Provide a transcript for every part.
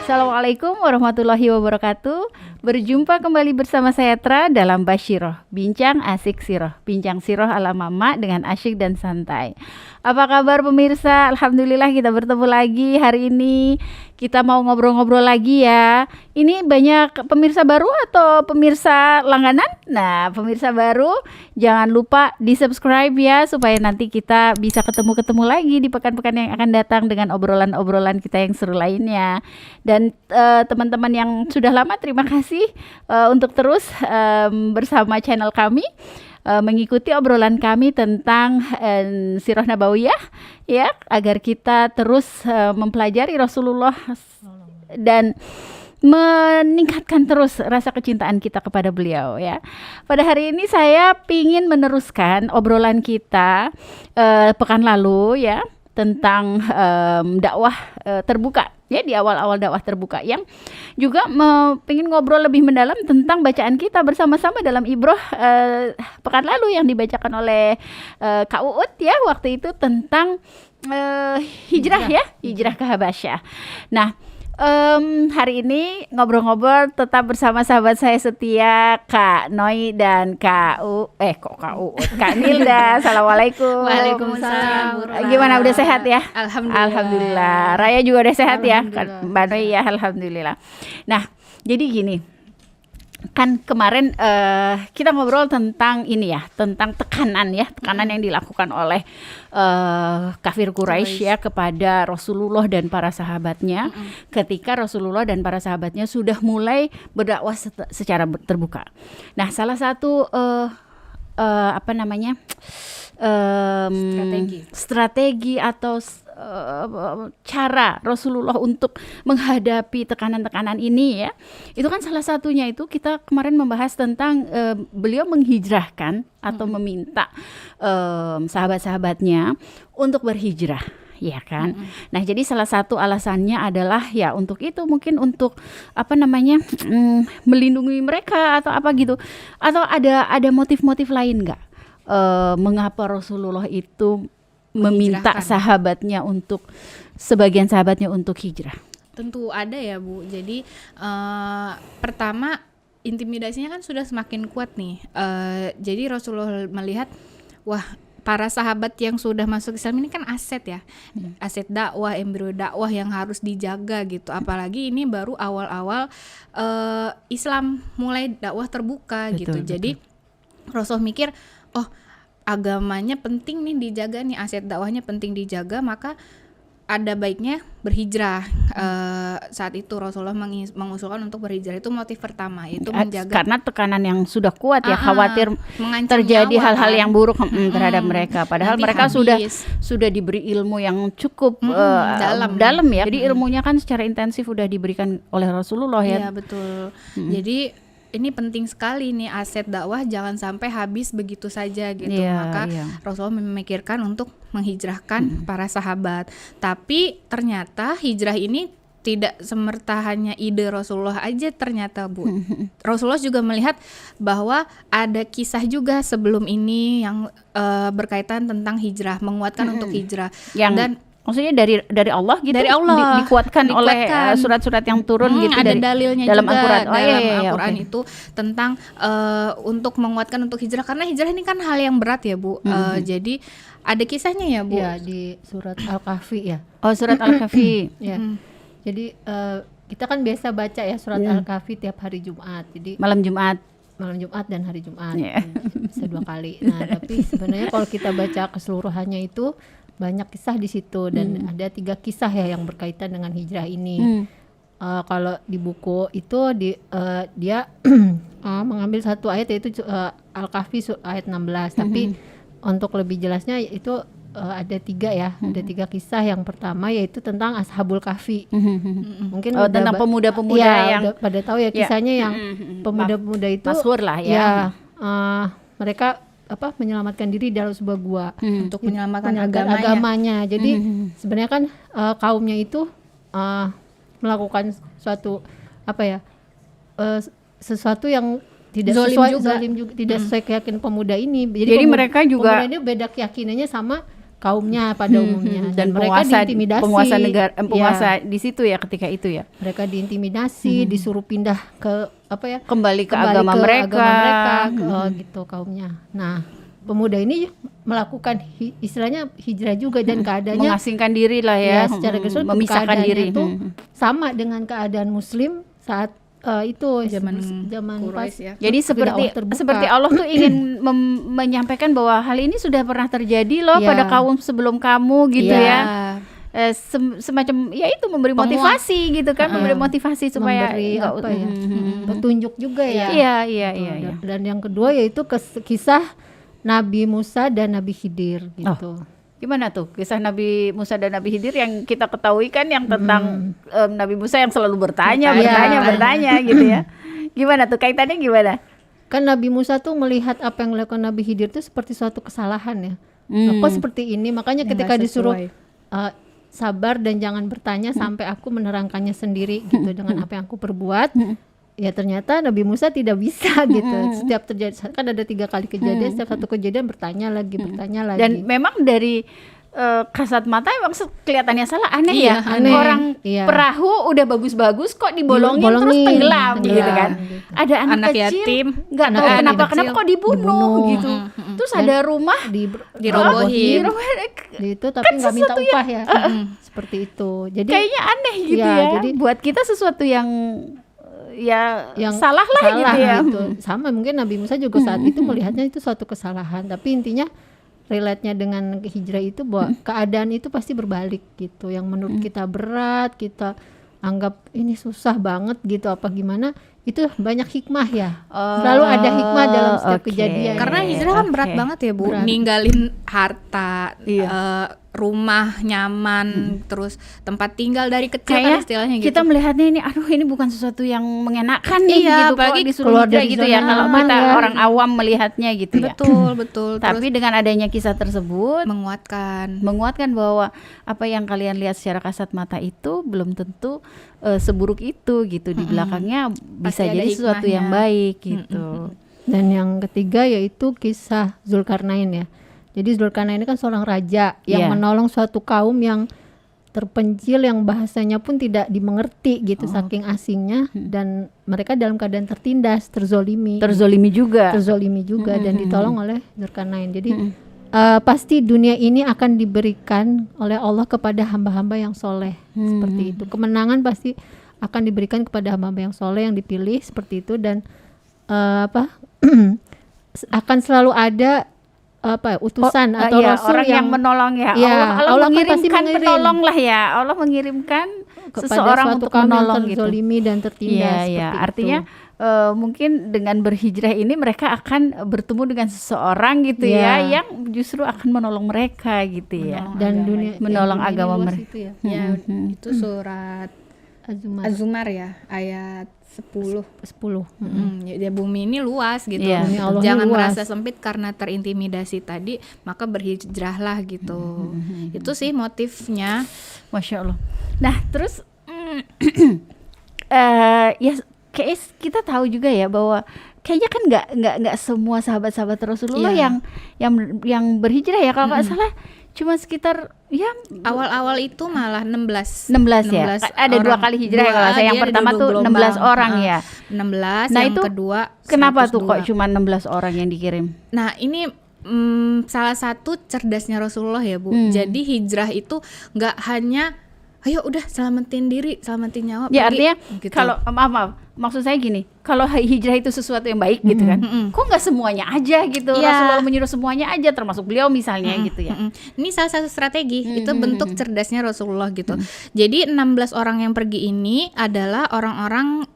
Assalamualaikum warahmatullahi wabarakatuh. Berjumpa kembali bersama saya Tra dalam Basyiroh, Bincang Asik Siroh. Bincang Siroh ala Mama dengan asyik dan santai. Apa kabar pemirsa? Alhamdulillah kita bertemu lagi hari ini. Kita mau ngobrol-ngobrol lagi ya. Ini banyak pemirsa baru atau pemirsa langganan? Nah, pemirsa baru jangan lupa di-subscribe ya supaya nanti kita bisa ketemu-ketemu lagi di pekan-pekan yang akan datang dengan obrolan-obrolan kita yang seru lainnya. Dan teman-teman yang sudah lama terima kasih untuk terus bersama channel kami. Mengikuti obrolan kami tentang Sirah Nabawiyah ya, agar kita terus mempelajari Rasulullah dan meningkatkan terus rasa kecintaan kita kepada beliau ya. Pada hari ini saya ingin meneruskan obrolan kita pekan lalu ya tentang dakwah terbuka ya, di awal-awal dakwah terbuka, yang juga pengen ngobrol lebih mendalam tentang bacaan kita bersama-sama dalam ibroh pekan lalu yang dibacakan oleh Kak Uut ya waktu itu tentang hijrah ya, hijrah ke Habasyah. Nah, hari ini ngobrol-ngobrol tetap bersama sahabat saya setia Kak Noi dan Kak Nilda. Assalamualaikum. Waalaikumsalam. Gimana, udah sehat ya? Alhamdulillah. Raya juga udah sehat ya? Mbak Noi ya, alhamdulillah. Nah, jadi gini. Kan kemarin kita ngobrol tentang ini ya, tentang tekanan yang dilakukan oleh kafir Quraisy ya kepada Rasulullah dan para sahabatnya ketika Rasulullah dan para sahabatnya sudah mulai berdakwah secara terbuka. Nah, salah satu strategi atau cara Rasulullah untuk menghadapi tekanan-tekanan ini ya, itu kan salah satunya itu kita kemarin membahas tentang beliau menghijrahkan atau meminta sahabat-sahabatnya untuk berhijrah ya kan. Nah, jadi salah satu alasannya adalah ya untuk itu, mungkin untuk melindungi mereka atau apa gitu, atau ada motif-motif lain nggak mengapa Rasulullah itu meminta sahabatnya untuk, sebagian sahabatnya untuk hijrah? Tentu ada ya Bu. Jadi pertama intimidasinya kan sudah semakin kuat nih. Jadi Rasulullah melihat, wah, para sahabat yang sudah masuk Islam ini kan aset ya, aset dakwah, embrio dakwah yang harus dijaga gitu. Apalagi ini baru awal-awal Islam mulai dakwah terbuka gitu. Jadi Rasul mikir, oh, agamanya penting nih dijaga nih, aset dakwahnya penting dijaga, maka ada baiknya berhijrah. Saat itu Rasulullah mengusulkan untuk berhijrah, itu motif pertama, itu menjaga, karena tekanan yang sudah kuat ya, khawatir terjadi hal-hal yang buruk terhadap mereka, padahal nanti mereka sudah diberi ilmu yang cukup dalam ya. Jadi ilmunya kan secara intensif sudah diberikan oleh Rasulullah ya. Iya betul. Jadi ini penting sekali nih, aset dakwah jangan sampai habis begitu saja gitu. Maka Rasulullah memikirkan untuk menghijrahkan para sahabat. Tapi ternyata hijrah ini tidak semerta hanya ide Rasulullah aja ternyata Bu. Rasulullah juga melihat bahwa ada kisah juga sebelum ini yang berkaitan tentang hijrah, menguatkan untuk hijrah. Dan maksudnya dari Allah gitu, dari Allah dikuatkan oleh surat-surat yang turun gitu, ada dari dalilnya dalam juga Al-Quran. Dalam Al-Quran itu tentang untuk menguatkan untuk hijrah, karena hijrah ini kan hal yang berat ya Bu. Jadi ada kisahnya ya Bu. Ya, di surat Al-Kahfi ya. Oh, surat Al-Kahfi. Ya. Jadi kita kan biasa baca ya surat Al-Kahfi tiap hari Jumat. Jadi malam Jumat dan hari Jumat. Bisa 2 kali. Nah, tapi sebenarnya kalau kita baca keseluruhannya itu banyak kisah di situ, dan ada 3 kisah ya yang berkaitan dengan hijrah ini. Kalau di buku itu dia mengambil satu ayat, yaitu Al-Kahfi ayat 16. Tapi untuk lebih jelasnya itu ada 3 ya, ada 3 kisah. Yang pertama yaitu tentang Ashabul Kahfi. Mungkin tentang pemuda-pemuda yang pada tahu ya kisahnya, yang pemuda-pemuda itu masyhur lah ya. Mereka menyelamatkan diri dalam sebuah gua untuk menyelamatkan agamanya. Jadi sebenarnya kan kaumnya itu melakukan suatu sesuatu yang tidak sesuai, zalim juga, tidak sesuai keyakinan pemuda ini. Jadi mereka juga pemuda ini beda keyakinannya sama kaumnya pada umumnya, Dan mereka diintimidasi. penguasa negara, penguasa Ya, di situ ya ketika itu ya. mereka diintimidasi, disuruh pindah ke Kembali ke kembali agama ke mereka. agama mereka, gitu kaumnya. Nah, pemuda ini melakukan istilahnya hijrah juga, dan keadaannya Mengasingkan diri lah ya. secara garis besar memisahkan keadaannya diri. itu sama dengan keadaan Muslim saat itu zaman pas Quraisy ya. Jadi dakwah terbuka. seperti Allah tuh ingin menyampaikan bahwa hal ini sudah pernah terjadi loh Ya. pada kaum sebelum kamu gitu Ya. ya. Semacam ya itu memberi motivasi gitu kan, memberi motivasi supaya memberi nggak- petunjuk juga ya. Iya. Dan yang kedua yaitu kisah Nabi Musa dan Nabi Khidir gitu. Gimana tuh kisah Nabi Musa dan Nabi Khidir yang kita ketahui kan yang tentang Nabi Musa yang selalu bertanya gitu ya. Gimana tuh kaitannya gimana? Kan Nabi Musa tuh melihat apa yang dilakukan Nabi Khidir itu seperti suatu kesalahan ya. Nah, kok seperti ini? Makanya Yang ketika nggak disuruh sesuai. sabar dan jangan bertanya sampai aku menerangkannya sendiri gitu dengan apa yang aku perbuat. Ya ternyata Nabi Musa tidak bisa gitu. Setiap terjadi kan ada 3 kali kejadian, setiap satu kejadian bertanya lagi. Dan memang dari kasat mata emang kelihatannya salah, aneh Iya, ya. aneh. Orang Iya. perahu udah bagus-bagus kok dibolongin terus Dibolongin, tenggelam gitu tenggelam, kan. gitu. Ada anak Anak kecil yatim, nggak anak tahu yatim kenapa kecil kok dibunuh gitu. Terus Dan ada rumah dirobohin. itu tapi nggak minta upah ya. Seperti itu. Jadi kayaknya aneh gitu ya, ya. jadi Buat kita sesuatu yang yang salah lah gitu ya. gitu. Sama mungkin Nabi Musa juga saat itu melihatnya itu suatu kesalahan, tapi intinya relate-nya dengan hijrah itu bahwa keadaan itu pasti berbalik gitu. Yang menurut kita berat, kita anggap ini susah banget gitu apa gimana, itu banyak hikmah ya. Selalu ada hikmah dalam setiap oke. kejadian. Karena hijrah kan berat banget ya Bu, Berat. ninggalin harta, Iya. rumah nyaman, terus tempat tinggal dari kecil kan Kayaknya istilahnya gitu. kita melihatnya ini, aduh ini bukan sesuatu yang mengenakan nih Iya, gitu, apalagi kok disuruh keluar hijrah dari gitu zona ya kalau aman kita ya. orang awam melihatnya gitu ya. betul. Tapi dengan adanya kisah tersebut Terus menguatkan. menguatkan bahwa apa yang kalian lihat secara kasat mata itu belum tentu seburuk itu gitu. Di belakangnya bisa Pasti ada jadi sesuatu yang hikmahnya. baik gitu. Dan yang ketiga yaitu kisah Zulkarnain ya. Jadi Zulkarnain ini kan seorang raja yang Iya. menolong suatu kaum yang terpencil, yang bahasanya pun tidak dimengerti gitu saking asingnya, dan mereka dalam keadaan tertindas, terzolimi Juga. juga dan ditolong oleh Zulkarnain. Jadi pasti dunia ini akan diberikan oleh Allah kepada hamba-hamba yang soleh, seperti itu. Kemenangan pasti akan diberikan kepada hamba-hamba yang soleh yang dipilih seperti itu, dan akan selalu ada utusan atau iya, rasul orang yang menolong ya. Iya, Allah Allah kan pasti mengirimkan mengirim. penolong lah ya. Allah mengirimkan kepada seseorang suatu untuk kaum yang menolong gitu. terzolimi dan tertindas. Iya, seperti artinya itu. mungkin dengan berhijrah ini mereka akan bertemu dengan seseorang gitu Iya. ya yang justru akan menolong mereka gitu ya. Dan dunia Menolong dunia ini agama luas mereka. itu ya. Ya, itu surat Az-Zumar Az-Zumar ya, ayat 10. 10. Ya bumi ini luas gitu. Iya. Bumi Allah ini Jangan luas. merasa sempit karena terintimidasi tadi, maka berhijrahlah gitu. Itu sih motifnya. Masya Allah. Nah terus ya kayak kita tahu juga ya bahwa kayaknya kan nggak semua sahabat-sahabat Rasulullah Iya. yang berhijrah ya, kalau nggak salah cuma sekitar ya Awal-awal itu malah 16 16 ya. Ada 2 orang. kali hijrah ya kalau nggak salah. Yang Dia pertama dua tuh gelombang. 16 orang ya. 16, Nah, yang itu kedua Kenapa tuh 102. kok cuma 16 orang yang dikirim? Nah ini salah satu cerdasnya Rasulullah ya Bu. Jadi hijrah itu nggak hanya ayo udah selamatin diri, selamatin nyawa. Ya pergi, artinya gitu. kalau maaf maksud saya gini, kalau hijrah itu sesuatu yang baik gitu kan, kok nggak semuanya aja gitu? Iya. Rasulullah menyuruh semuanya aja, termasuk beliau misalnya gitu ya. Ini salah satu strategi, itu bentuk cerdasnya Rasulullah gitu. Jadi 16 orang yang pergi ini adalah orang-orang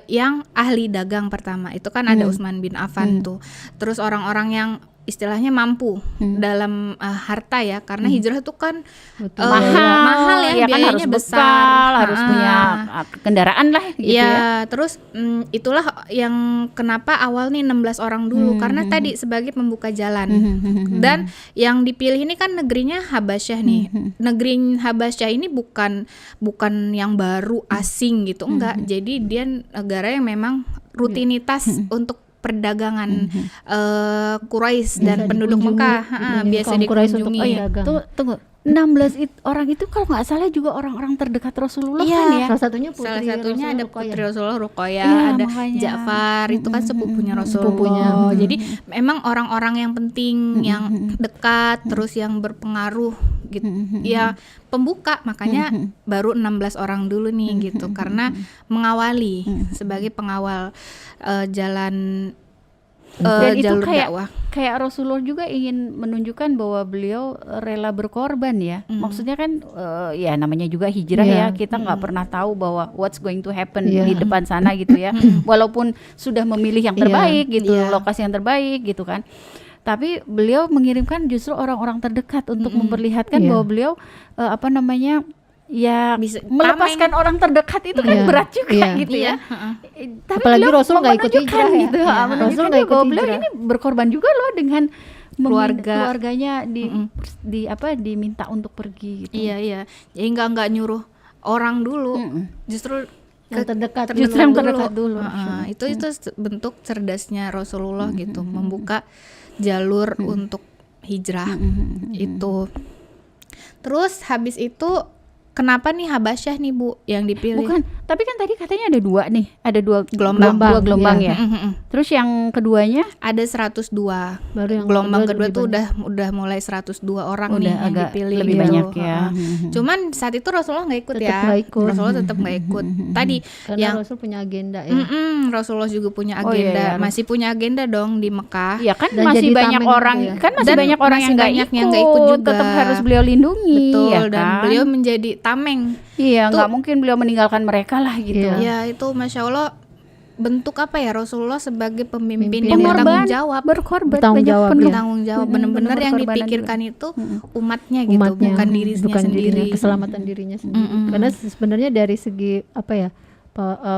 yang ahli dagang pertama. Itu kan ada Utsman bin Affan tuh. Terus orang-orang yang istilahnya mampu dalam harta ya, karena hijrah itu kan mahal ya, Iya kan, biayanya harus besar, bekal, harus punya kendaraan lah gitu ya, ya. terus itulah yang kenapa awal nih 16 orang dulu, karena tadi sebagai pembuka jalan. Dan yang dipilih ini kan negerinya Habasyah nih. Negeri Habasyah ini bukan yang baru asing gitu, enggak. Jadi dia negara yang memang rutinitas untuk perdagangan Quraisy dan Biasa penduduk dikunjungi, Mekah, biasa kaum Quraisy untuk dikunjungi. berdagang. Tunggu 16 orang itu kalau nggak salah juga orang-orang terdekat Rasulullah Iya. kan ya. Salah satunya putri Salah satunya ada Rasulullah putri Rasulullah Ruqayyah, Iya, ada makanya. Ja'far, itu kan sepupunya Rasulullah. Sepupunya. Jadi memang orang-orang yang penting, yang dekat, terus yang berpengaruh gitu. Ya pembuka, makanya baru 16 orang dulu nih gitu, karena mengawali sebagai pengawal jalan Dan itu jalur kayak dakwah. Rasulullah juga ingin menunjukkan bahwa beliau rela berkorban ya. Maksudnya kan ya namanya juga hijrah Iya. ya. Kita nggak pernah tahu bahwa what's going to happen Iya. di depan sana gitu ya. Walaupun sudah memilih yang Iya. terbaik gitu, Iya. lokasi yang terbaik gitu kan. Tapi beliau mengirimkan justru orang-orang terdekat untuk memperlihatkan Iya. bahwa beliau ya Bisa melepaskan orang terdekat itu kan Iya. berat juga Iya. gitu ya. Tapi Apalagi beliau Rasul nggak ikut menunjukkan hijrah ya. gitu, Iya. menunjukkan Rasul nggak juga bahwa ikut beliau hijrah. ini berkorban juga loh dengan keluarganya diminta untuk pergi gitu. Iya. Jadi nggak nyuruh orang dulu, justru Yang terdekat Justru yang terdekat dulu. Itu bentuk cerdasnya Rasulullah gitu, membuka jalur untuk hijrah itu. Terus habis itu kenapa nih Habasyah nih Bu yang dipilih? Bukan, tapi kan tadi katanya ada dua nih, ada dua Gelombang. dua gelombang Iya. ya. Terus yang keduanya Ada 102. Baru yang Gelombang kedua lebih tuh banyak. udah mulai 102 orang udah nih yang agak dipilih lebih gitu. banyak ya. Cuman saat itu Rasulullah nggak ikut Tetap ya. nggak ikut. Rasulullah tetap nggak ikut. Tadi Karena yang Rasul punya agenda ya. Rasulullah juga punya Oh, iya, agenda, iya. masih punya agenda dong di Mekah. Ya kan Dan masih jadi banyak tameng orang gitu ya. kan masih Dan banyak orang masih yang nggak banyak ikut, yang nggak ikut juga. tetap harus beliau lindungi. Betul, ya dan kan? beliau menjadi tameng. Iya, Tuh. nggak mungkin beliau meninggalkan mereka lah gitu. Iya. Ya itu Masya Allah bentuk apa ya, Rasulullah sebagai pemimpin Pemimpin yang yang bertanggung jawab. berkorban, Bertanggung banyak jawab, penuh. ya. Bertanggung jawab, benar-benar penuh yang berkorbanan dipikirkan itu umatnya gitu, Umatnya, bukan dirinya bukan sendiri. dirinya, keselamatan dirinya sendiri. Karena sebenarnya dari segi apa ya,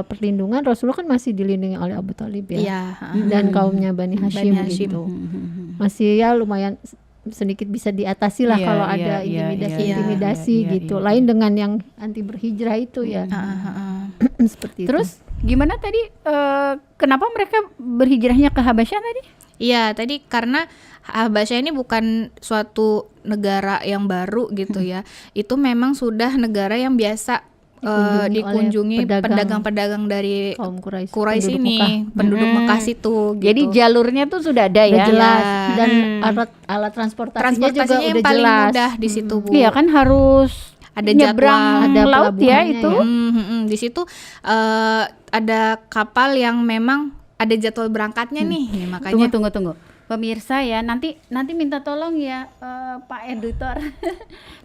perlindungan Rasulullah kan masih dilindungi oleh Abu Thalib ya. Iya, Dan kaumnya Bani Hashim, Bani Hashim. gitu. Masih ya lumayan sedikit bisa diatasi lah Iya, kalau iya, ada iya, intimidasi iya, iya, gitu. iya. Lain dengan yang anti berhijrah itu ya. Seperti itu. Terus gimana tadi kenapa mereka berhijrahnya ke Habasyah tadi? Iya, tadi karena Habasyah ini bukan suatu negara yang baru gitu ya. Itu memang sudah negara yang biasa dikunjungi oleh pedagang-pedagang dari kaum Quraisy Quraisy penduduk ini, Mekah. penduduk Mekah situ gitu. Jadi jalurnya tuh sudah ada Udah ya. jelas Ya. dan alat transportasinya juga Transportasinya udah yang paling jelas. mudah di situ, Bu. Iya kan harus Ada nyebrang jadwal, ada laut ya pelabuhannya itu. ya. Di situ ada kapal yang memang ada jadwal berangkatnya nih. Nih, makanya Tunggu. Pemirsa ya, nanti minta tolong ya Pak Editor.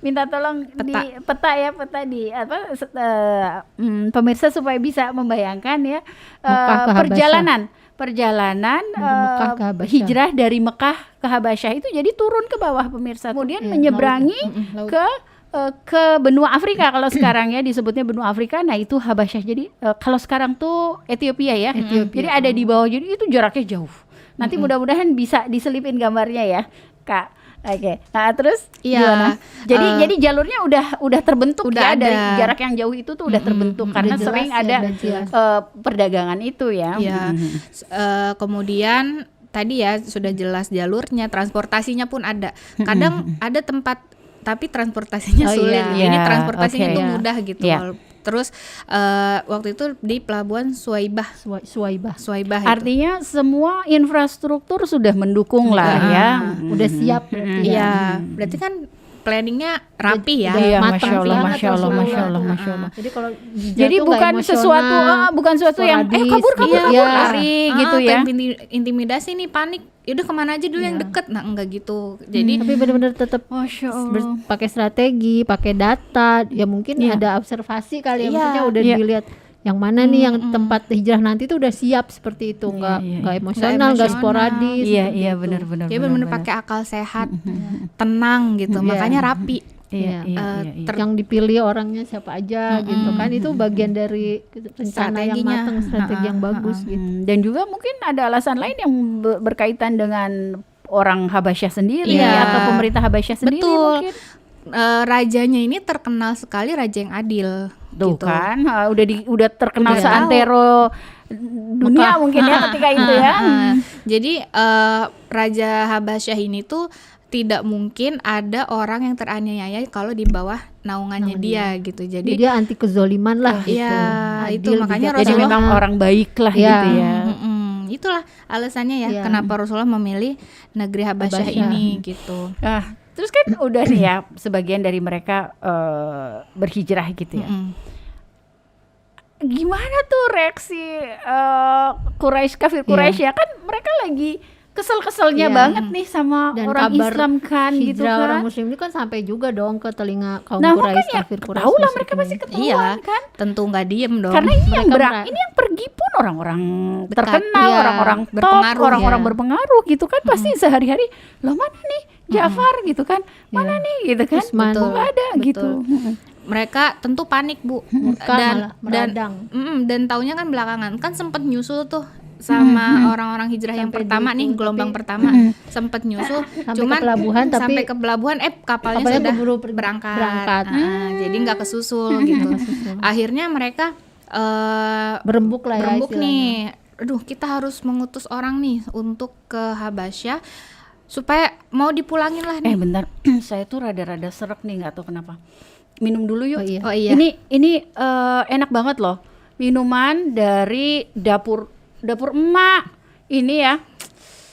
Minta tolong di peta di pemirsa supaya bisa membayangkan ya Mekah ke perjalanan Mekah ke Habasyah. hijrah dari Mekah ke Habasyah itu jadi turun ke bawah pemirsa. Kemudian menyeberangi laut. ke benua Afrika kalau sekarang ya disebutnya benua Afrika. Nah itu Habasyah. Jadi kalau sekarang tuh Ethiopia ya. Jadi ada di bawah. Jadi itu jaraknya jauh. Nanti mudah-mudahan bisa diselipin gambarnya ya, Kak. Oke. Nah, terus Iya. gimana? Jadi jalurnya udah terbentuk udah ya dari ada. jarak yang jauh itu tuh udah terbentuk karena Udah jelas sering ya, ada udah jelas. perdagangan itu ya. ya kemudian tadi ya sudah jelas jalurnya, transportasinya pun ada. Kadang ada tempat tapi transportasinya Oh, sulit. iya. Ini Iya, transportasinya oke. itu Iya. mudah gitu. Iya. Terus waktu itu di pelabuhan Suwaibah Suwaibah. itu. Artinya semua infrastruktur sudah mendukung lah ya. Udah siap berarti. Iya, berarti kan planningnya rapi ya. Iya, matang Masya Allah, banget Masya Allah, Rasulullah. Masya Allah, Masya Allah. Jadi kalau Jadi bukan sesuatu yang kabur Iya. lari gitu ya. Intimidasi nih, panik. Yaudah kemana aja dulu yang deket. Nah, enggak gitu. Jadi Tapi benar-benar tetap Masya Allah. pakai strategi, pakai data, ya mungkin Iya. ada observasi kali ya, Iya. maksudnya udah Iya. dilihat yang mana nih yang tempat hijrah nanti tuh udah siap seperti itu, nggak emosional, nggak sporadis. Iya, seperti iya itu. benar-benar. dia benar-benar pakai akal sehat, tenang gitu. Makanya rapi. Iya, iya, iya. Yang dipilih orangnya siapa aja gitu kan, itu bagian dari rencana yang Strateginya. matang, strategi yang bagus gitu. Dan juga mungkin ada alasan lain yang berkaitan dengan orang Habasyah sendiri Iya. atau pemerintah Habasyah sendiri Betul. mungkin. Rajanya ini terkenal sekali raja yang adil. Tuh gitu. kan, udah terkenal Udah seantero dunia mungkin ya ketika itu ya. Jadi Raja Habasyah ini tuh tidak mungkin ada orang yang teraniaya kalau di bawah naungannya dia gitu. Jadi Jadi dia anti kezoliman lah gitu. iya, itu Adil, makanya bijaksana. Jadi memang orang baik lah Iya. gitu ya. itulah alasannya ya Iya. kenapa Rasulullah memilih negeri Habasyah Habasyah. ini gitu. Nah, terus kan udah nih ya sebagian dari mereka berhijrah gitu ya. Gimana tuh reaksi kafir Quraisy ya, kan mereka lagi kesel-keselnya Iya. banget nih sama Dan orang kabar Islam kan gitu hijrah kan. orang muslim ini kan sampai juga dong ke telinga kaum Nah Quraisy, makanya kafir Quraisy. tahu lah musyrikin mereka pasti ini. ketahuan kan. Tentu nggak diem dong. Karena ini yang Mereka ini yang pergi pun orang-orang Dekat, terkenal, iya, orang-orang top, berpengaruh, orang-orang ya. berpengaruh gitu kan, pasti sehari-hari lo mana nih Ja'far gitu kan, mana nih gitu kan, Usman. kok nggak ada Betul. gitu. Mereka tentu panik Bu, Malah meradang. dan taunya kan belakangan kan sempat nyusul tuh sama orang-orang hijrah yang Sampai pertama di nih itu, gelombang tapi- pertama sempat nyusul, Sampai cuman ke pelabuhan, tapi sampai ke pelabuhan kapalnya kapalnya sudah keburu berangkat. berangkat. Jadi nggak kesusul gitu. Akhirnya mereka berembuk lah ya berembuk istilahnya. nih, aduh kita harus mengutus orang nih untuk ke Habasyah supaya mau dipulangin lah nih. Bentar, saya tuh rada-rada serak nih, nggak tahu kenapa. Minum dulu yuk. Oh iya. Oh iya. Ini enak banget loh. Minuman dari dapur emak. Ini ya.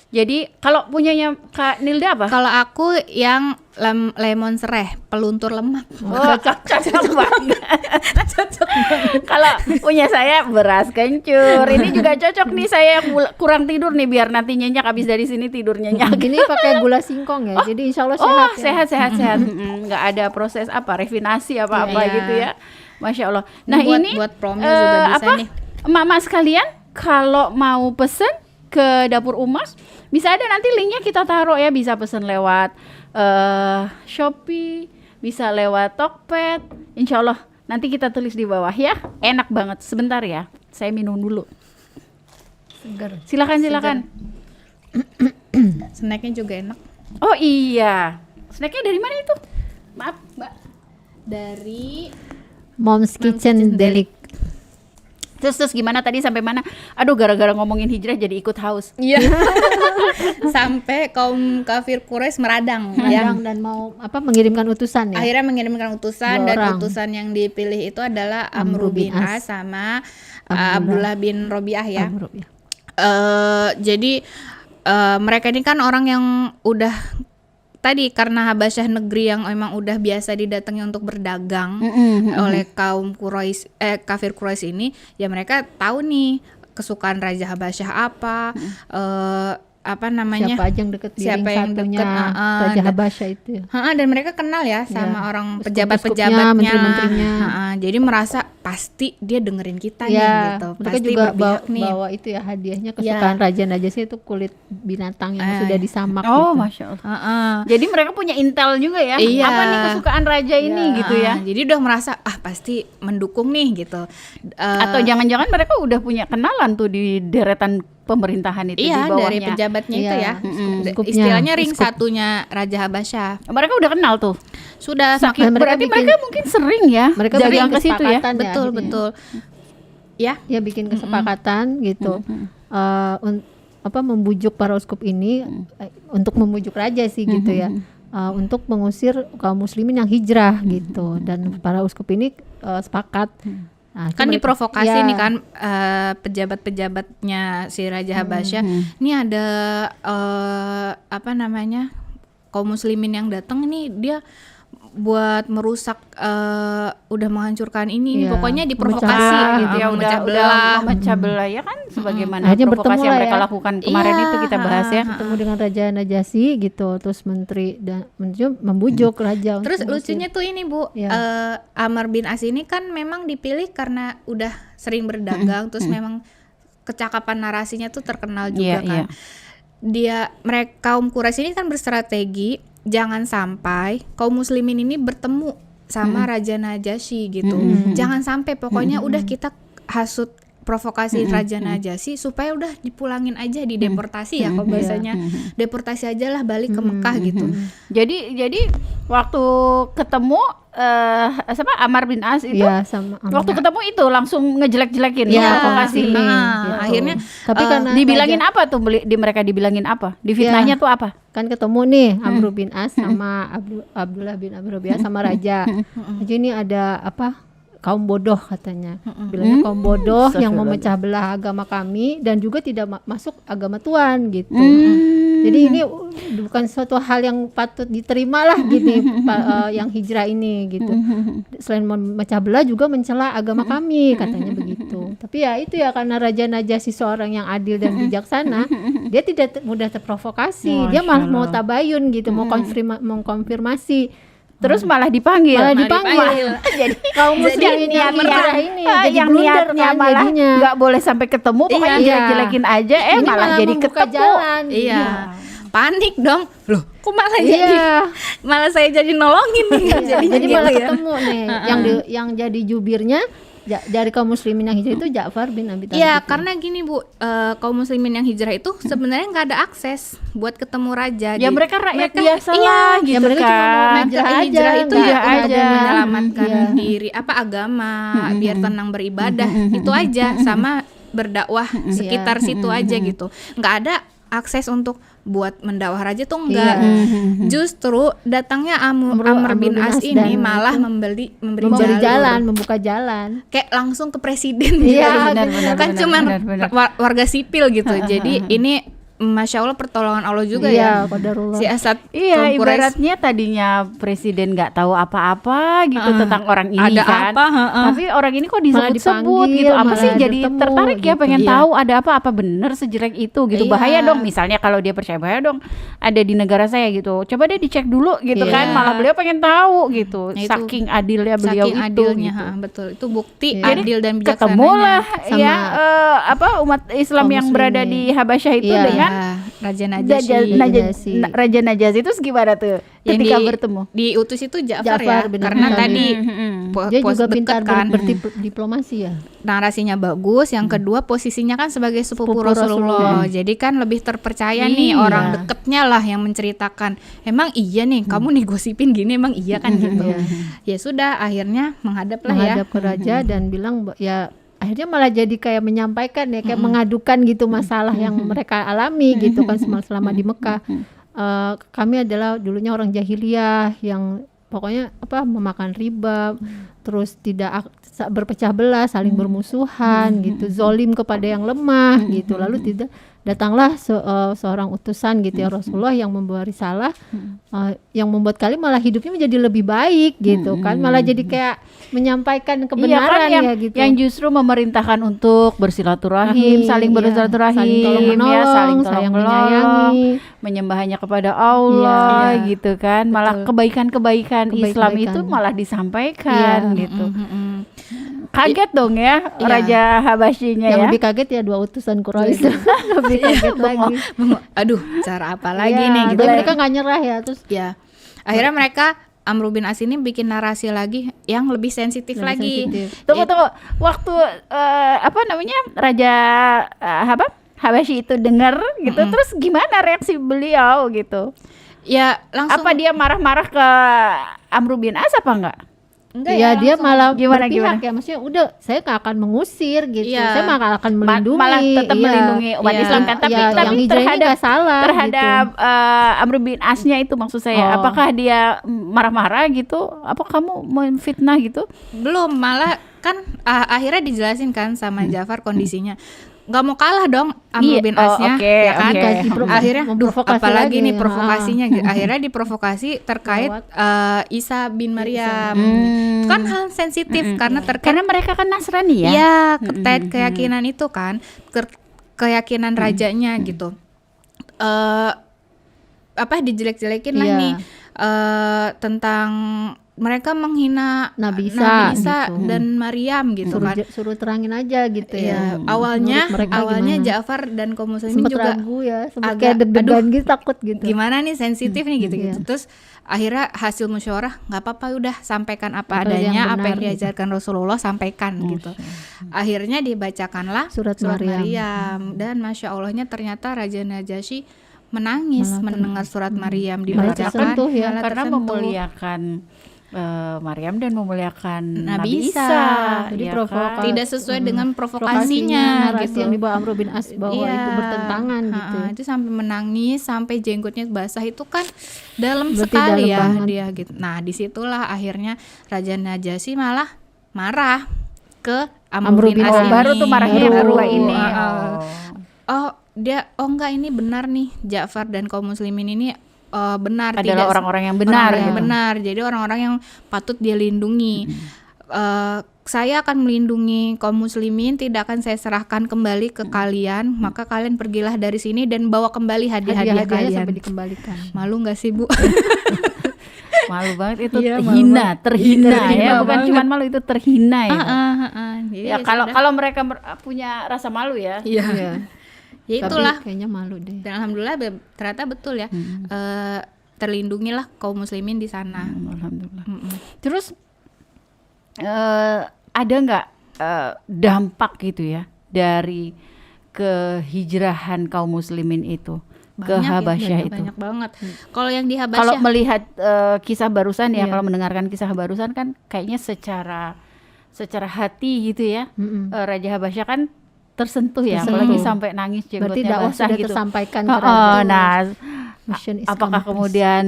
Jadi kalau punyanya Kak Nilda apa? Kalau aku yang lemon sereh, peluntur lemak. Oh, cocok banget. Kalau punya saya beras kencur. Ini juga cocok nih, saya yang kurang tidur nih, biar nanti nyenyak habis dari sini tidur nyenyak. Ini pakai gula singkong ya. Jadi insya Allah sehat. ya. sehat. Nggak ada proses refinasi apa-apa Iya. gitu ya. Masya Allah. Nah Buat- ini buat promil juga bisa nih. emak-emak sekalian, kalau mau pesen ke dapur Umas, bisa ada nanti linknya kita taruh ya. Bisa pesen lewat Shopee, bisa lewat Tokped. Insya Allah nanti kita tulis di bawah ya. Enak banget. Sebentar ya, saya minum dulu. Segar. Silakan. Snacknya juga enak. Oh iya, snacknya dari mana itu? Maaf Mbak. Dari Mom's Kitchen Delic. Terus gimana tadi, sampai mana? Aduh, gara-gara ngomongin hijrah jadi ikut haus. Iya. Sampai kaum kafir Quraisy meradang ya. Yang dan mau mengirimkan utusan ya. Akhirnya mengirimkan utusan, Dua dan orang. utusan yang dipilih itu adalah Amr bin As sama Abdullah bin Robiah ya. Amr, ya. Jadi mereka ini kan orang yang udah tadi, karena Habasyah negeri yang memang udah biasa didatangi untuk berdagang oleh kaum Quraisy, kafir Quraisy ini, ya mereka tahu nih kesukaan Raja Habasyah apa namanya, Siapa aja yang deket di siapa ring yang satunya deket, Raja dan- Habasyah itu ya. dan mereka kenal ya sama Ya. orang Uskup-uskupnya, pejabat-pejabatnya, menteri-menterinya. Jadi merasa pasti dia dengerin kita nih Ya, gitu, mereka pasti juga berpihak nih. bawa itu ya hadiahnya kesukaan Raja Najasyi itu kulit binatang yang sudah disamak Oh, gitu. Masya Allah. Jadi mereka punya intel juga ya. Iya. Apa nih kesukaan raja ini gitu ya? Jadi udah merasa pasti mendukung nih gitu. Atau jangan-jangan mereka udah punya kenalan tuh di deretan pemerintahan itu, Iya, di bawahnya. dari pejabatnya itu Iya, ya. uskupnya. Istilahnya ring Uskup. satunya Raja Habasyah. Mereka udah kenal tuh. Sudah Saking mereka berarti bikin- mereka mungkin sering ya. Mereka dagang bikin ke situ ya. kesepakatan ya, betul akhirnya. betul. Ya, Ya bikin kesepakatan gitu. Membujuk para uskup ini untuk membujuk raja sih gitu ya. Untuk mengusir kaum muslimin yang hijrah gitu, dan para uskup ini sepakat. Nah, itu kan mereka- diprovokasi ya, nih kan pejabat-pejabatnya si Raja Habasyah. Ini ada apa namanya, kaum muslimin yang datang nih, dia buat merusak, udah menghancurkan ini, Iya, pokoknya diprovokasi memecah gitu ya, udah memecah belah. memecah belah ya kan, sebagaimana Akhirnya provokasi bertemu yang lah mereka ya. lakukan kemarin Iya, itu kita bahas ya. ketemu dengan Raja Najasyi gitu, terus menteri dan membujuk raja. Terus untuk lucunya tuh ini Bu, Ya. Amr bin As ini kan memang dipilih karena udah sering berdagang, terus memang kecakapan narasinya tuh terkenal juga Iya, kan. Mereka kaum Quraisy ini kan berstrategi jangan sampai kaum muslimin ini bertemu sama Raja Najasyi gitu. Jangan sampai, pokoknya udah kita hasut provokasi Raja Najasyi supaya udah dipulangin aja, dideportasi ya kalau bahasanya. Deportasi aja lah, balik ke Mekah gitu. Jadi waktu ketemu sama Ammar bin As itu Iya, sama waktu ketemu itu langsung ngejelek-jelekin, Iya, provokasi. ini, gitu. Akhirnya Tapi karena Dibilangin apa tuh mereka dibilangin apa? Difitnahnya tuh apa? kan ketemu nih Amr bin As sama Abdullah bin Amr bin As sama raja. Jadi ini ada apa? Kaum bodoh katanya. Bilangnya kaum bodoh yang memecah belah agama kami dan juga tidak masuk agama Tuhan gitu. Jadi ini bukan suatu hal yang patut diterima lah gini yang hijrah ini gitu. Selain memecah belah juga mencela agama kami katanya begitu. Tapi ya itu ya karena Raja Najasyi seorang yang adil dan bijaksana, dia tidak mudah terprovokasi. Dia malah mau tabayun gitu, mau mengkonfirmasi. Terus malah dipanggil. jadi Kaum muslimin yang hijrah ini jadi yang blunder niatnya kan malah jadinya. nggak boleh sampai ketemu, pokoknya Iya. jelek-jelekin aja, Ini malah jadi membuka ketemu. jalan. iya panik dong, loh kok malah Iya. jadi malah saya jadi nolongin nih Jadi gitu malah ya. ketemu nih yang jadi jubirnya dari kaum muslimin yang hijrah itu Ja'far bin Abi Thalib. Iya, itu. karena gini Bu, kaum muslimin yang hijrah itu sebenarnya nggak ada akses buat ketemu raja. Ya Jadi mereka rakyat biasa iya, lah ya gitu mereka cuma mau kan. hijrah aja, hijrah itu nggak ya ada untuk menyelamatkan iya. diri agama biar tenang beribadah itu aja, sama berdakwah sekitar situ aja gitu. Nggak ada akses untuk buat mendakwah raja tuh enggak. Justru datangnya Amr bin As ini dan malah itu memberi jalan, membuka jalan. kayak langsung ke presiden Iya, gitu. Kan cuman warga sipil gitu. Jadi ini Masya Allah pertolongan Allah juga Iya, ya. qadarullah. Si Asad Iya, Tuan Quraisy ibaratnya tadinya presiden nggak tahu apa-apa gitu tentang orang ini ada kan. apa, Tapi orang ini kok Malah disebut-sebut dipanggil, gitu. Apa sih malah jadi bertemu tertarik ya gitu. pengen Iya. tahu ada apa bener sejelek itu gitu. Iya. Bahaya dong misalnya kalau dia percaya, bahaya dong ada di negara saya gitu. Coba deh dicek dulu gitu Iya. kan. Malah beliau pengen tahu gitu. Nah, itu saking adilnya beliau saking itu adilnya, gitu. betul. Itu bukti Iya. adil dan bijaksananya. Ketemulah Sama ya umat Islam kaum yang berada muslimin. di Habasyah itu Iya. dengan Raja Najasyi. Najasyi. Raja Najasyi itu gimana tuh Yang ketika bertemu? diutus itu Ja'far ya, Ja'far bin karena Abi tadi Dia pos juga deket pintar kan, berdiplomasi ya. narasinya bagus. Yang kedua posisinya kan sebagai sepupu Sepupu Rasulullah, jadi kan lebih terpercaya nih, Iya. orang deketnya lah yang menceritakan. Emang iya nih kamu nih gosipin gini, emang iya kan gitu. Ya sudah, akhirnya menghadap lah ya. Menghadap ke raja dan bilang ya akhirnya malah jadi kayak menyampaikan ya kayak mengadukan gitu masalah yang mereka alami gitu kan selama di Mekah. Kami adalah dulunya orang jahiliyah yang pokoknya memakan riba, terus tidak berpecah belah, saling bermusuhan gitu, zolim kepada yang lemah gitu. Lalu datanglah seorang utusan gitu ya Rasulullah yang membawa risalah yang membuat kalian malah hidupnya menjadi lebih baik gitu kan, malah jadi kayak menyampaikan kebenaran yang, ya gitu. Yang justru memerintahkan untuk bersilaturahim, saling Iya, bersilaturahim, saling tolong-menolong, saling saling tolong-menolong, menyayangi, menyembahnya kepada Allah Iya. gitu kan. Malah kebaikan-kebaikan Islam itu malah disampaikan Iya. gitu. Kaget dong ya Raja Habasyinya yang ya. lebih kaget ya dua utusan Quraisy. Lebih kaget lagi. Aduh, cara apa lagi Iya, nih gitu. dan mereka nggak nyerah ya, terus Ya, akhirnya mereka Amr bin As ini bikin narasi lagi yang lebih sensitif lebih lagi. sensitif. Tunggu. Waktu Raja Habasyi itu dengar gitu, terus gimana reaksi beliau gitu? Ya langsung. Apa dia marah-marah ke Amr bin As apa enggak? Enggak ya dia langsung. malah Gimana, berpihak ya, maksudnya udah saya nggak akan mengusir gitu, Iya. saya malah akan melindungi, Malah tetap iya. melindungi umat Iya. Islam kan, tapi Ya, yang hijrah ini nggak salah terhadap gitu. Amr bin Asnya itu maksud saya. Oh. Apakah dia marah-marah gitu? Apa kamu memfitnah gitu? Belum, malah kan akhirnya dijelasin kan sama Ja'far kondisinya. Nggak mau kalah dong Iya, Amr bin Asnya, oke, ya kan? oke. Akhirnya, Memprovokasi apalagi lagi, nih provokasinya gitu. Akhirnya diprovokasi terkait Isa bin Maryam. Itu kan hal sensitif karena terkait Karena mereka kan Nasrani ya. ya terkait keyakinan itu kan, keyakinan rajanya gitu. Dijelek-jelekin lah Iya. nih tentang mereka menghina Nabi Isa gitu. dan Maryam gitu kan. suruh terangin aja gitu Ya, ya. awalnya Menurut mereka awalnya gimana? Ja'far dan kaum muslimin Sempet juga ragu ya, sempet agak, kayak deg-degan gitu, takut gitu. gimana nih, sensitif nih gitu-gitu. Iya. Terus akhirnya hasil musyawarah, nggak apa-apa udah sampaikan apa Apa yang adanya, apa benar yang diajarkan Rasulullah sampaikan gitu. Akhirnya dibacakanlah Surat Maryam, dan Masya Allahnya ternyata Raja Najasyi menangis mendengar surat Maryam Malah dibacakan. tersentuh ya, malah Karena tersentuh. memuliakan Maryam dan memuliakan Nabi Nabi Isa. Isa. Jadi ya provokasi. kan? Tidak sesuai dengan Provokasinya, provokasinya narasi gitu. yang dibawa Amr bin As bahwa Iya. itu bertentangan gitu. Itu sampai menangis, sampai jenggotnya basah, itu kan dalam Berarti sekali dalam ya banget. dia gitu. Nah disitulah akhirnya Raja Najasyi malah marah ke Amr bin As Oh, ini. baru tuh marahnya yang Baru. kedua ini. Enggak, ini benar nih, Ja'far dan kaum muslimin ini benar, Adalah tidak orang-orang yang benar, orang yang gitu. benar. Jadi orang-orang yang patut dia lindungi. Saya akan melindungi kaum muslimin, tidak akan saya serahkan kembali ke kalian, maka kalian pergilah dari sini dan bawa kembali hadiah-hadiah Hadiah-hadiahnya kalian. sampai dikembalikan. Malu nggak sih, Bu? Malu banget itu, Iya, malu hina, banget. terhina Terhina ya, bukan banget. cuma malu, itu terhina ya. Jadi Ya ya kalau sudah. kalau mereka punya rasa malu ya. Iya. Iya. Ya Tapi itulah. kayaknya malu deh. Dan alhamdulillah ternyata betul ya. Terlindungilah kaum muslimin di sana. Alhamdulillah. Mm-mm. Terus ada nggak dampak gitu ya dari kehijrahan kaum muslimin itu ke Banyak ya, Habasyah itu? banyak banget. Kalau yang di Kalau Habasyah melihat kisah barusan ya, Iya. kalau mendengarkan kisah barusan kan kayaknya secara hati gitu ya, Mm-mm. Raja Habasyah kan tersentuh ya, Tersentuh. apalagi sampai nangis Berarti jenggotnya dakwah basah sudah gitu. tersampaikan ke Oh, raja. nah, Mission is apakah accomplished. kemudian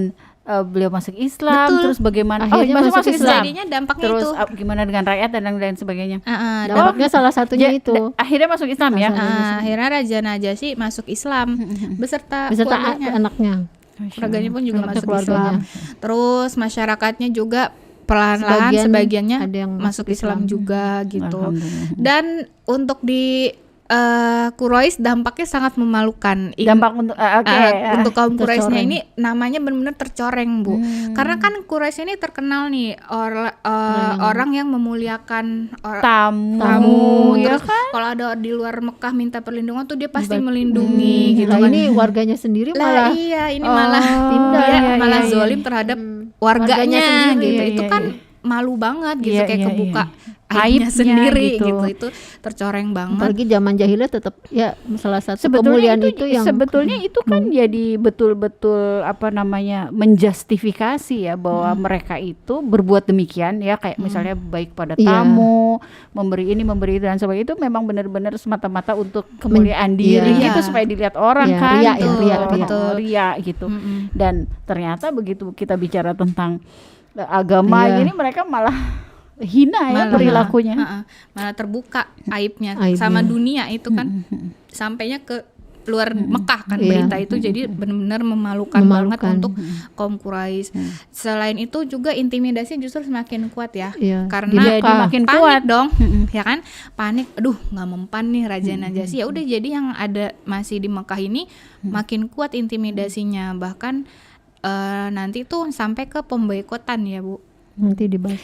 beliau masuk Islam, Betul. terus bagaimana? Akhirnya masuk masuk Islam. jadinya dampaknya Terus itu. gimana dengan rakyat dan lain sebagainya? Dampaknya salah satunya itu. Akhirnya masuk Islam ya. Akhirnya Raja Najasyi masuk Islam beserta keluarganya. anaknya. Keluarganya pun juga Anaknya, masuk keluarganya. Islam. Terus masyarakatnya juga pelan-pelan sebagiannya ada yang masuk Islam juga gitu. Alhamdulillah. Dan untuk di Quraisy dampaknya sangat memalukan. Dampak untuk Untuk kaum Quraisynya tercoreng. ini namanya benar-benar tercoreng, Bu. Karena kan Quraisy ini terkenal nih orang yang memuliakan tamu ya Terus kalau ada di luar Mekah minta perlindungan tuh dia pasti melindungi gitu Nah, kan. ini warganya sendiri Lah malah iya, ini malah pindah, dia iya, malah iya, zolim terhadap Warganya warganya sendiri, gitu. iya, Itu iya, kan iya. malu banget gitu, Iya, kayak iya, kebuka iya. aibnya Aibnya sendiri gitu. gitu. Itu tercoreng banget. apalagi zaman jahiliyah tetap ya salah satu sebetulnya kemuliaan itu yang sebetulnya itu kan jadi betul-betul apa namanya menjustifikasi ya bahwa mereka itu berbuat demikian ya, kayak misalnya baik pada Iya. tamu, memberi ini memberi itu dan sebagainya, itu memang benar-benar semata-mata untuk kemuliaan diri iya. gitu supaya dilihat orang Iya, kan. ria ya, Betul, ria. betul. Ria gitu. Mm-mm. Dan ternyata begitu kita bicara tentang agama Iya. ini mereka malah hina ya Malah- perilakunya. malah terbuka aibnya Aibnya. sama dunia itu kan. Sampainya ke luar Mekah kan Iya. berita itu, jadi benar-benar memalukan banget Memalukan. untuk kaum Quraisy. Selain itu juga intimidasi justru semakin kuat ya. Iya, Karena Jadi makin panik kuat. dong, ya kan? Panik, aduh nggak mempan nih Raja Najasyi. Ya udah, jadi yang ada masih di Mekah ini makin kuat intimidasinya. Bahkan nanti tuh sampai ke pemboikotan ya, Bu. nanti dibahas.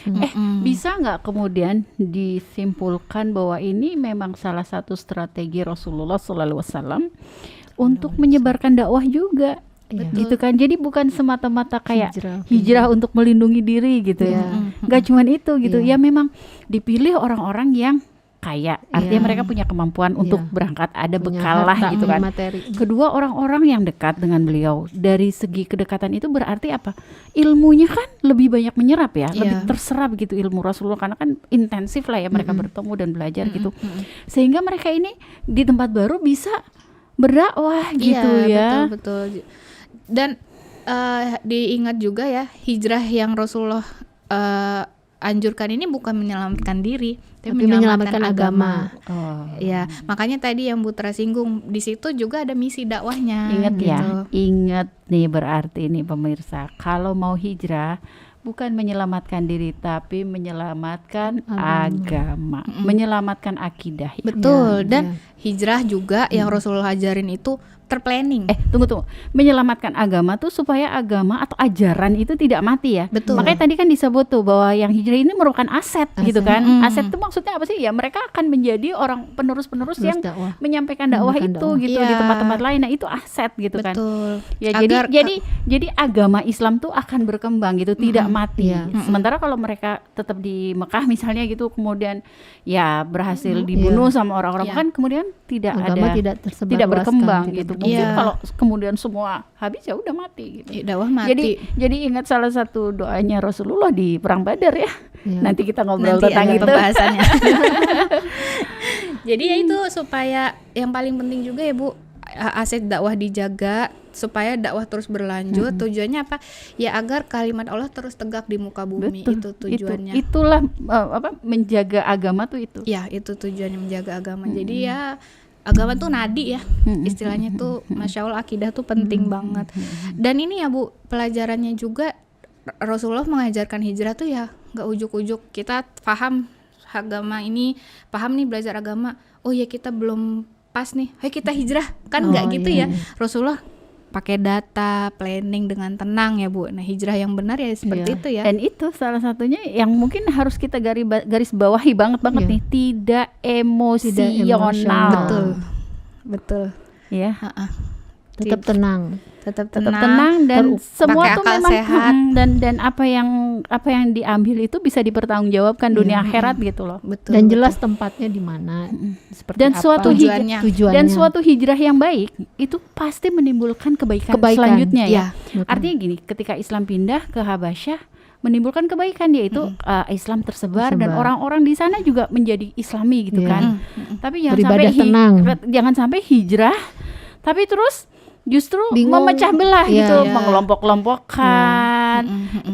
Bisa nggak kemudian disimpulkan bahwa ini memang salah satu strategi Rasulullah SAW untuk menyebarkan dakwah juga, Iya. gitu kan? Jadi bukan semata-mata kayak Hijrah. hijrah untuk melindungi diri gitu Iya. ya, nggak cuman itu gitu. Iya. Ya memang dipilih orang-orang yang kaya, artinya Iya. mereka punya kemampuan untuk Iya. berangkat, ada Punya bekal lah harta, gitu kan. materi. Kedua, orang-orang yang dekat dengan beliau, dari segi kedekatan itu berarti apa? Ilmunya kan lebih banyak menyerap ya, lebih Iya. terserap gitu ilmu Rasulullah, karena kan intensif lah ya mereka bertemu dan belajar gitu. Sehingga mereka ini di tempat baru bisa berdakwah gitu ya. Betul. Dan diingat juga ya, hijrah yang Rasulullah anjurkan ini bukan menyelamatkan diri, tapi menyelamatkan agama. Oh. Ya, makanya tadi yang Putra singgung, di situ juga ada misi dakwahnya. Ingat ya, gitu. ingat nih, berarti nih pemirsa, kalau mau hijrah bukan menyelamatkan diri tapi menyelamatkan agama, menyelamatkan akidah. Ya. Betul. Iya, Dan hijrah juga yang Rasulullah ajarin itu terplanning. Tunggu. Menyelamatkan agama tuh supaya agama atau ajaran itu tidak mati ya. Betul. Makanya tadi kan disebut tuh bahwa yang hijrah ini merupakan aset gitu kan. Mm. Aset itu maksudnya apa sih? Ya mereka akan menjadi orang penerus-penerus yang dakwah. menyampaikan dakwah Menyampaikan itu dakwah. gitu Iya. di tempat-tempat lain. Nah, itu aset gitu kan. Betul. Ya Agar- jadi agama Islam tuh akan berkembang gitu, tidak mati. Iya. Sementara kalau mereka tetap di Mekah misalnya gitu, kemudian ya berhasil dibunuh sama orang-orang Iya. kan, kemudian tidak Agama ada tidak tersebar tidak luaskan, berkembang tidak gitu. gitu. Mungkin Iya. kalau kemudian semua habis ya udah mati gitu. Dakwah mati. Jadi ingat salah satu doanya Rasulullah di perang Badar ya. Iya. Nanti kita ngobrol Nanti tentang ada itu. pembahasannya. Jadi ya itu supaya yang paling penting juga ya Bu, aset dakwah dijaga supaya dakwah terus berlanjut. Tujuannya apa? Ya agar kalimat Allah terus tegak di muka bumi. Itu tujuannya. Itulah menjaga agama tuh itu. Ya, itu tujuannya menjaga agama. Jadi ya agama tuh nadi ya. Istilahnya tuh Masya Allah akidah tuh penting banget. Dan ini ya Bu, pelajarannya juga Rasulullah mengajarkan hijrah tuh ya nggak ujuk-ujuk kita paham agama ini, paham nih belajar agama. Oh ya kita belum pas nih. Ayo kita hijrah. Kan nggak gitu ya. Rasulullah pakai data, planning dengan tenang ya Bu. Nah hijrah yang benar ya seperti itu ya. Dan itu salah satunya yang mungkin harus kita garis bawahi banget nih, tidak emosional. Betul. Ya. Tetap tenang. Tetap Tetap tenang dan semua pakai tuh akal memang sehat. dan apa yang diambil itu bisa dipertanggungjawabkan dunia akhirat gitu loh. Betul. Dan jelas tempatnya di mana, seperti Dan apa suatu tujuannya. tujuannya. Dan suatu hijrah yang baik itu pasti menimbulkan kebaikan selanjutnya ya. Artinya gini, ketika Islam pindah ke Habasyah menimbulkan kebaikan, yaitu Islam tersebar dan orang-orang di sana juga menjadi Islami gitu kan. Tapi Beribadah tenang. jangan sampai hijrah tapi terus justru Bingung. memecah belah Iya, gitu, iya. mengelompok-kelompokkan.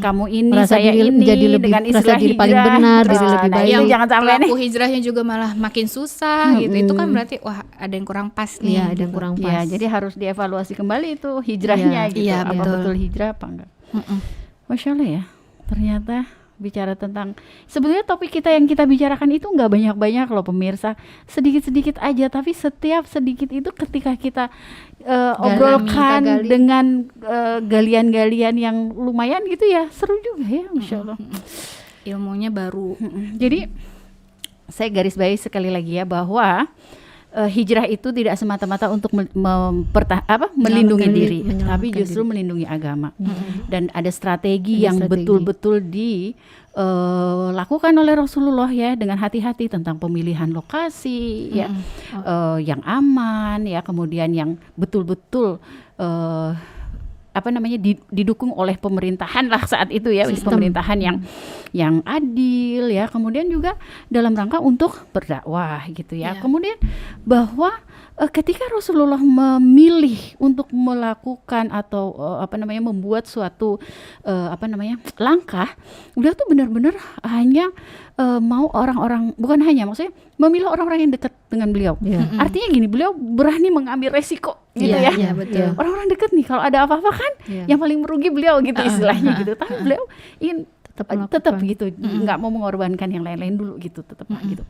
Kamu ini, Merasa saya diri- ini menjadi lebih- dengan merasa istilah diri paling hijrah. benar, diri Nah, lebih nah, baik. itu jangan sampai nih. Pelaku hijrahnya juga malah makin susah gitu. Itu kan berarti wah ada yang kurang pas nih. Iya, ada yang kurang pas. Ya, jadi harus dievaluasi kembali itu hijrahnya Iya, gitu. iya, Apa betul. betul hijrah apa enggak? Masya Allah ya. Ternyata bicara tentang sebenarnya topik kita yang kita bicarakan itu nggak banyak-banyak loh pemirsa, sedikit-sedikit aja, tapi setiap sedikit itu ketika kita obrolkan kita gali. dengan galian-galian yang lumayan gitu ya, seru juga ya, Masya Allah. Ilmunya baru. Jadi saya garis bawahi sekali lagi ya bahwa hijrah itu tidak semata-mata untuk melindungi diri, menyelamatkan tapi justru diri. melindungi agama. Dan ada strategi Ada yang strategi. betul-betul dilakukan oleh Rasulullah ya, dengan hati-hati tentang pemilihan lokasi ya, yang aman ya, kemudian yang betul-betul didukung oleh pemerintahan lah saat itu ya, pemerintahan yang adil ya, kemudian juga dalam rangka untuk berdakwah gitu ya. Kemudian bahwa ketika Rasulullah memilih untuk melakukan atau membuat suatu langkah, beliau tuh benar-benar hanya mau orang-orang, bukan hanya, maksudnya memilih orang-orang yang dekat dengan beliau. Artinya gini, beliau berani mengambil resiko gitu ya. Iya, betul. Orang-orang dekat nih, kalau ada apa-apa kan yang paling merugi beliau gitu istilahnya gitu. Tapi beliau ingin tetap gitu, nggak mau mengorbankan yang lain-lain dulu gitu, tetap gitu.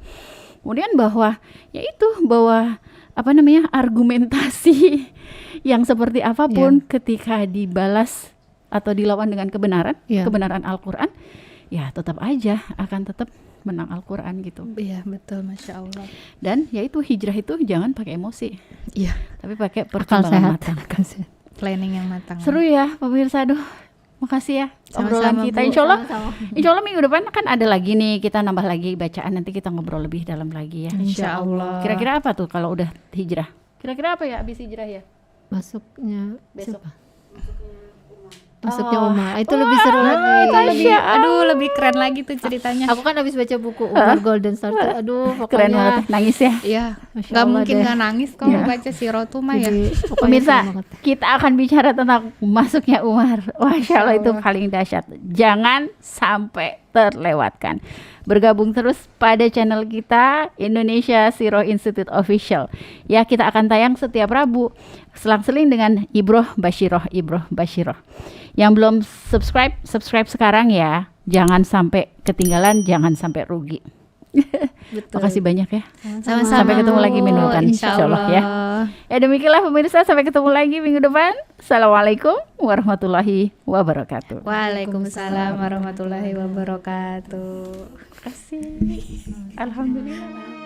Kemudian bahwa argumentasi yang seperti apapun ketika dibalas atau dilawan dengan kebenaran Al-Qur'an, ya tetap aja akan tetap menang Al-Qur'an gitu. Iya, betul, Masya Allah. Dan yaitu hijrah itu jangan pakai emosi. Iya, Tapi pakai Akal pertimbangan sehat. matang. planning yang matang. Seru ya pemirsa, aduh. Makasih ya obrolan Sama-sama, kita. Bu. Insya Allah minggu depan kan ada lagi nih, kita nambah lagi bacaan, nanti kita ngobrol lebih dalam lagi ya. Insya Allah. Kira-kira apa tuh kalau udah hijrah? Kira-kira apa ya abis hijrah ya? Masuknya Besok. siapa? Masuknya Umar. Itu lebih seru lagi. Tasya. Aduh, lebih keren lagi tuh ceritanya. Aku kan habis baca buku Umar Golden Star tuh. Aduh, Keren pokoknya banget, nangis ya. Iya, Masya nggak Allah mungkin deh. nggak nangis kalau baca si Rotuma ya. Jadi, pokoknya Pemirsa, seru banget. kita akan bicara tentang masuknya Umar. Masya Allah, itu paling dahsyat. Jangan sampai terlewatkan. Bergabung terus pada channel kita Indonesia Siroh Institute Official. Ya, kita akan tayang setiap Rabu selang-seling dengan Ibroh Basyiroh. Yang belum subscribe sekarang ya. Jangan sampai ketinggalan, jangan sampai rugi. Makasih banyak ya. Sama-sama. Sampai ketemu lagi minggu depan, Insya Allah. ya. Ya demikianlah pemirsa, sampai ketemu lagi minggu depan. Assalamualaikum warahmatullahi wabarakatuh. Waalaikumsalam warahmatullahi wabarakatuh. Terima kasih. Alhamdulillah.